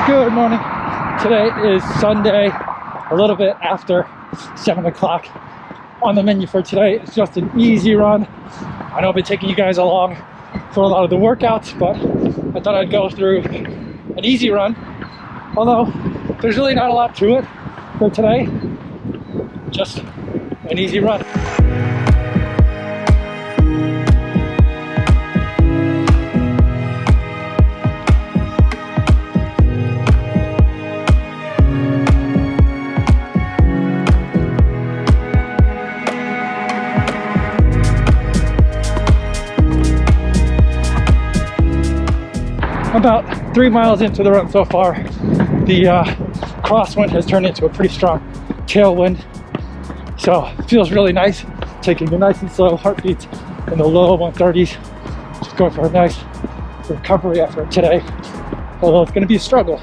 Good morning. Today is Sunday, a little bit after 7 o'clock. On the menu for today is just an easy run. I know I've been taking you guys along for a lot of the workouts, but I thought I'd go through an easy run. Although there's really not a lot to it for today, just an easy run. About 3 miles into the run so far, the crosswind has turned into a pretty strong tailwind, so it feels really nice. Taking a nice and slow heartbeat in the low 130s, just going for a nice recovery effort today, although it's going to be a struggle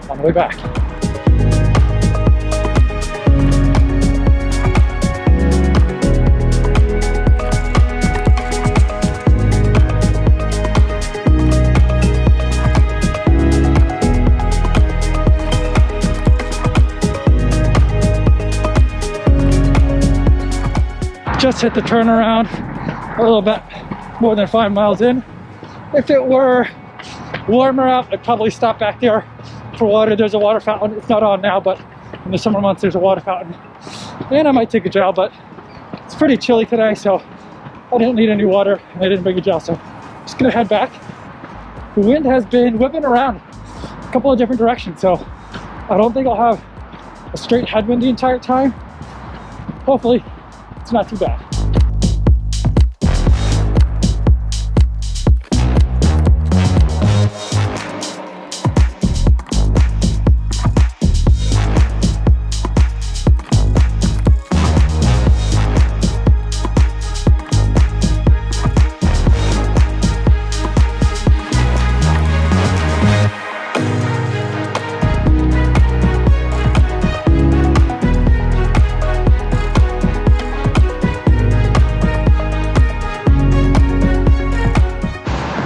on the way back. Just hit the turnaround, a little bit more than 5 miles in. If it were warmer out, I'd probably stop back there for water. There's a water fountain. It's not on now, but in the summer months there's a water fountain. And I might take a gel, but it's pretty chilly today, so I didn't need any water and I didn't bring a gel, so I'm just gonna head back. The wind has been whipping around a couple of different directions, so I don't think I'll have a straight headwind the entire time. Hopefully it's not too bad.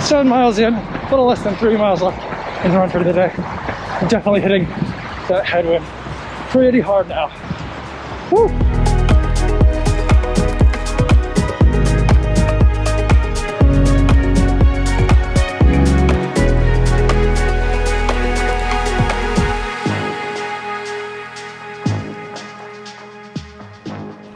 Seven miles in, a little less than 3 miles left in the run for today. I'm definitely hitting that headwind pretty hard now. Woo!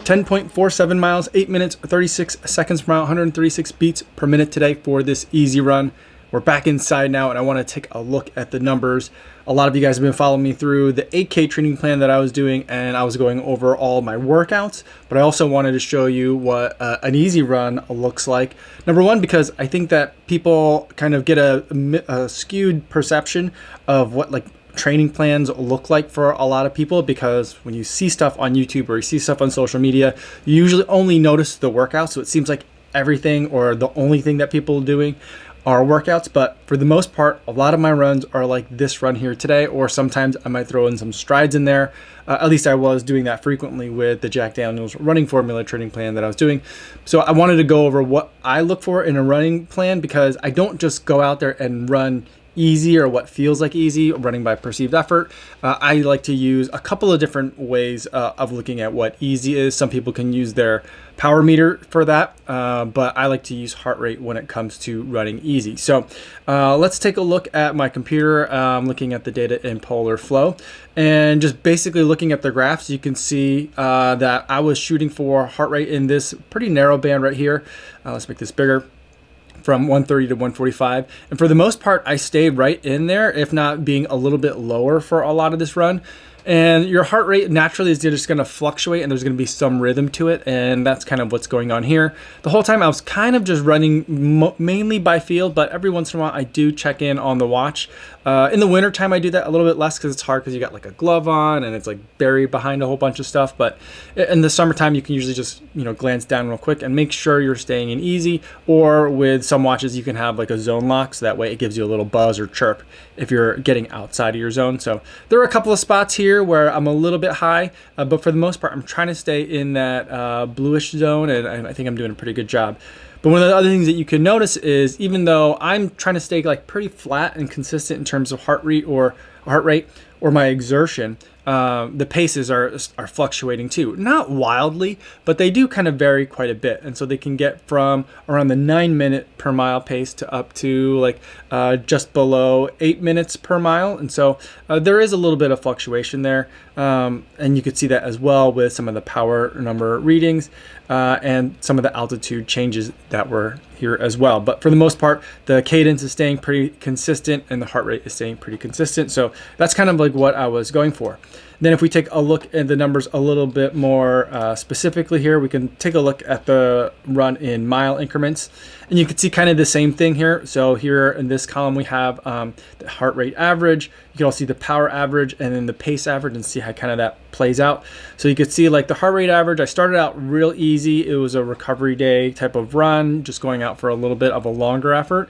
.47 miles, 8 minutes, 36 seconds per mile, 136 beats per minute today for this easy run. We're back inside now, and I want to take a look at the numbers. A lot of you guys have been following me through the 8K training plan that I was doing, and I was going over all my workouts, but I also wanted to show you what an easy run looks like. Number one, because I think that people kind of get a skewed perception of what training plans look like for a lot of people, because when you see stuff on YouTube or you see stuff on social media, you usually only notice the workouts. So it seems like everything or the only thing that people are doing are workouts. But for the most part, a lot of my runs are like this run here today, or sometimes I might throw in some strides in there. At least I was doing that frequently with the Jack Daniels running formula training plan that I was doing. So I wanted to go over what I look for in a running plan, because I don't just go out there and run easy or what feels like easy, running by perceived effort. I like to use a couple of different ways of looking at what easy is. Some people can use their power meter for that, but I like to use heart rate when it comes to running easy. So let's take a look at my computer. Looking at the data in Polar Flow, and just basically looking at the graphs, you can see that I was shooting for heart rate in this pretty narrow band right here. Let's make this bigger, from 130 to 145, and for the most part I stayed right in there, if not being a little bit lower for a lot of this run. And your heart rate naturally is just going to fluctuate, and there's going to be some rhythm to it, and that's kind of what's going on here. The whole time I was kind of just running mainly by feel, but every once in a while I do check in on the watch. In the winter time I do that a little bit less, because it's hard, because you got like a glove on and it's like buried behind a whole bunch of stuff. But in the summertime you can usually just glance down real quick and make sure you're staying in easy, or with some watches you can have like a zone lock, so that way it gives you a little buzz or chirp if you're getting outside of your zone. So there are a couple of spots here where I'm a little bit high, but for the most part I'm trying to stay in that bluish zone, and I think I'm doing a pretty good job. But one of the other things that you can notice is, even though I'm trying to stay like pretty flat and consistent in terms of heart rate or heart rate or my exertion, the paces are fluctuating too. Not wildly, but they do kind of vary quite a bit. And so they can get from around the 9-minute per mile pace to up to like just below 8 minutes per mile. And so there is a little bit of fluctuation there. And you could see that as well with some of the power number readings and some of the altitude changes that were here as well. But for the most part, the cadence is staying pretty consistent and the heart rate is staying pretty consistent. So that's kind of like what I was going for. Then if we take a look at the numbers a little bit more specifically here, we can take a look at the run in mile increments. And you can see kind of the same thing here. So here in this column, we have the heart rate average. You can also see the power average and then the pace average and see how kind of that plays out. So you could see like the heart rate average, I started out real easy. It was a recovery day type of run, just going out for a little bit of a longer effort.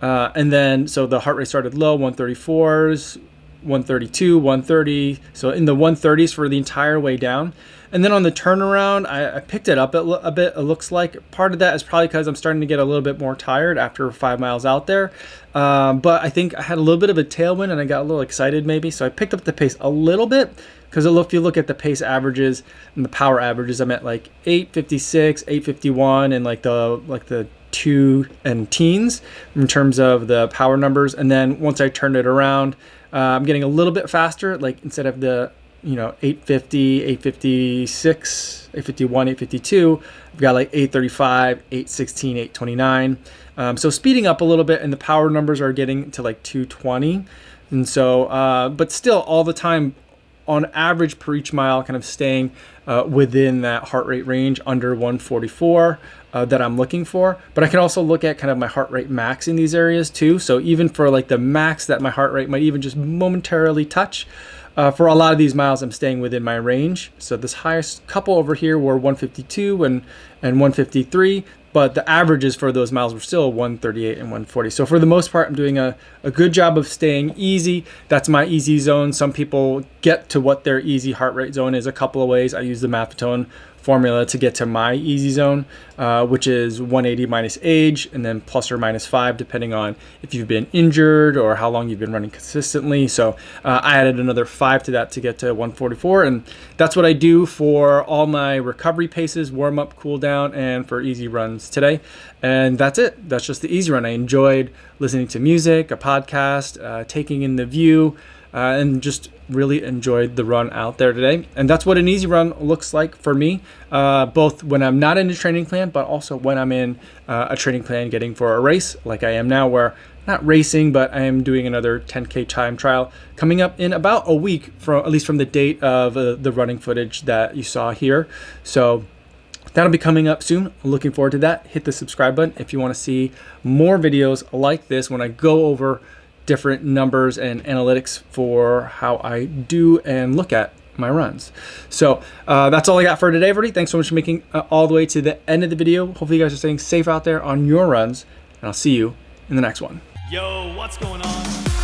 And then, so the heart rate started low, 134s, 132, 130. So in the 130s for the entire way down. And then on the turnaround, I picked it up a bit. It looks like part of that is probably because I'm starting to get a little bit more tired after 5 miles out there. But I think I had a little bit of a tailwind and I got a little excited maybe. So I picked up the pace a little bit because if you look at the pace averages and the power averages, I'm at like 856, 851 and like the 2 and teens in terms of the power numbers. And then once I turned it around, I'm getting a little bit faster, like instead of the 850, 856, 851, 852, I've got like 835, 816, 829. So speeding up a little bit and the power numbers are getting to like 220. And so, but still all the time on average per each mile, kind of staying within that heart rate range under 144 that I'm looking for. But I can also look at kind of my heart rate max in these areas too. So even for like the max that my heart rate might even just momentarily touch, for a lot of these miles, I'm staying within my range. So this highest couple over here were 152 and 153, but the averages for those miles were still 138 and 140. So for the most part, I'm doing a good job of staying easy. That's my easy zone. Some people get to what their easy heart rate zone is a couple of ways. I use the Maffetone formula to get to my easy zone, which is 180 minus age and then plus or minus 5 depending on if you've been injured or how long you've been running consistently. So I added another 5 to that to get to 144, and that's what I do for all my recovery paces, warm up, cool down, and for easy runs today. And that's it. That's just the easy run. I enjoyed listening to music, a podcast, taking in the view, and just really enjoyed the run out there today. And that's what an easy run looks like for me, both when I'm not in a training plan, but also when I'm in a training plan getting for a race like I am now, where not racing, but I am doing another 10K time trial coming up in about a week, from at least from the date of the running footage that you saw here. So that'll be coming up soon. I'm looking forward to that. Hit the subscribe button if you want to see more videos like this when I go over different numbers and analytics for how I do and look at my runs. So that's all I got for today, everybody. Thanks so much for making all the way to the end of the video. Hopefully you guys are staying safe out there on your runs, and I'll see you in the next one. Yo, what's going on?